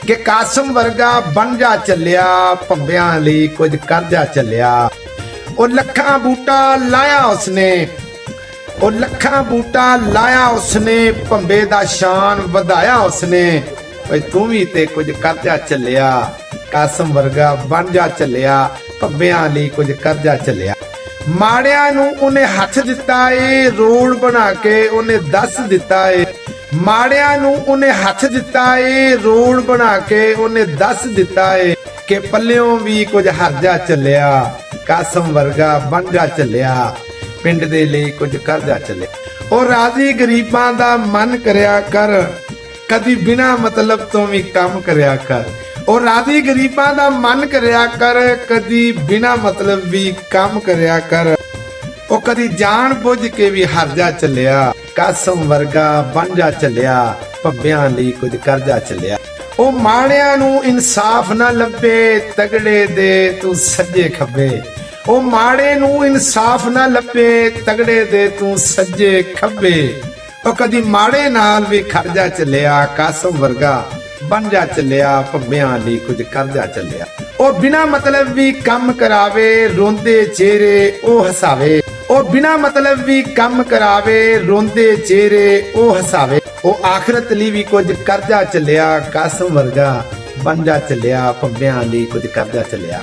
ਕਿ ਕਾਸਮ ਵਰਗਾ ਬਣ ਜਾ ਚੱਲਿਆ, ਭੰਬਿਆਂ ਲਈ ਕੁਝ ਕਰ ਜਾ ਚੱਲਿਆ। ਉਹ ਲੱਖਾਂ ਬੂਟਾ ਲਾਇਆ ਉਸਨੇ, ਉਹ ਲੱਖਾਂ ਬੂਟਾ ਲਾਇਆ ਉਸਨੇ, ਭੰਬੇ ਦਾ ਸ਼ਾਨ ਵਧਾਇਆ ਉਸਨੇ। ਓਏ ਤੂੰ ਵੀ ਤੇ ਕੁਝ ਕਰ ਜਾ ਚੱਲਿਆ, ਕਾਸਮ ਵਰਗਾ ਬਣ ਜਾ ਚੱਲਿਆ, ਭੰਬਿਆਂ ਲਈ ਕੁਝ ਕਰ ਜਾ ਚੱਲਿਆ। ਮਾੜਿਆਂ ਨੂੰ ਉਹਨੇ ਹੱਥ ਦਿੱਤਾ ਏ, ਰੋਡ ਬਣਾ ਕੇ ਉਹਨੇ ਦੱਸ ਦਿੱਤਾ ਏ। ਮਾੜਿਆਂ ਨੂੰ ਉਹਨੇ ਹੱਥ ਦਿੱਤਾ ਏ, ਰੋਡ ਬਣਾ ਕੇ ਉਹਨੇ ਦੱਸ ਦਿੱਤਾ ਏ ਕਿ ਪੱਲਿਓਂ ਵੀ ਕੁਝ ਹਰਜਾ ਚੱਲਿਆ, ਕਾਸਮ ਵਰਗਾ ਬਣ ਜਾ ਚੱਲਿਆ, ਪਿੰਡ ਦੇ ਲਈ ਕੁਝ ਕਰ ਜਾ ਚੱਲਿਆ। ਉਹ ਰਾਜ਼ੀ ਗਰੀਬਾਂ ਦਾ ਮਨ ਕਰਿਆ ਕਰ, ਕਦੀ ਬਿਨਾ ਮਤਲਬ ਤੋਂ ਵੀ ਕੰਮ ਕਰਿਆ ਕਰ। ਉਹ ਰਾਜ਼ੀ ਗਰੀਬਾਂ ਦਾ ਮਨ ਕਰਿਆ ਕਰ, ਕਦੀ ਬਿਨਾ ਮਤਲਬ ਵੀ ਕੰਮ ਕਰਿਆ ਕਰ। ਉਹ ਕਦੀ ਜਾਣ ਬੁੱਝ ਕੇ ਵੀ ਹਰਜਾ ਚੱਲਿਆ, ਕਾਸਮ ਵਰਗਾ ਬਣ ਜਾ ਚੱਲਿਆ, ਭੰਬਿਆਂ ਲਈ ਕੁਝ ਕਰ ਜਾ ਚੱਲਿਆ। ਉਹ ਮਾੜਿਆਂ ਨੂੰ ਇਨਸਾਫ ਨਾ ਲੱਭੇ, ਤਗੜੇ ਦੇ ਤੂੰ ਸੱਜੇ ਖੱਬੇ। ਉਹ ਮਾੜੇ ਨੂੰ ਇਨਸਾਫ ਨਾ ਲੱਭੇ, ਤਗੜੇ ਦੇ ਤੂੰ ਸੱਜੇ ਖੱਬੇ। ਉਹ ਕਦੀ ਮਾੜੇ ਨਾਲ ਵੀ ਖਰਜਾ ਚੱਲਿਆ, ਕਾਸਮ ਵਰਗਾ ਬਣ ਜਾ ਚੱਲਿਆ, ਭੰਬਿਆਂ ਲਈ ਕੁਝ ਕਰ ਜਾ ਚੱਲਿਆ। ਉਹ ਬਿਨਾ ਮਤਲਬ ਵੀ ਕੰਮ ਕਰਾਵੇ, ਰੋਂਦੇ ਚਿਹਰੇ ਉਹ ਹਸਾਵੇ। ਉਹ ਬਿਨਾ ਮਤਲਬ ਵੀ ਕੰਮ ਕਰਾਵੇ, ਰੋਂਦੇ ਚਿਹਰੇ ਉਹ ਹਸਾਵੇ। ਉਹ ਆਖਰਤ ਲਈ ਵੀ ਕੁਝ ਕਰ ਜਾ ਚੱਲਿਆ, ਕਾਸਮ ਵਰਗਾ ਬਣ ਜਾ ਚੱਲਿਆ, ਭੰਬਿਆਂ ਲਈ ਕੁਝ ਕਰ ਜਾ ਚੱਲਿਆ।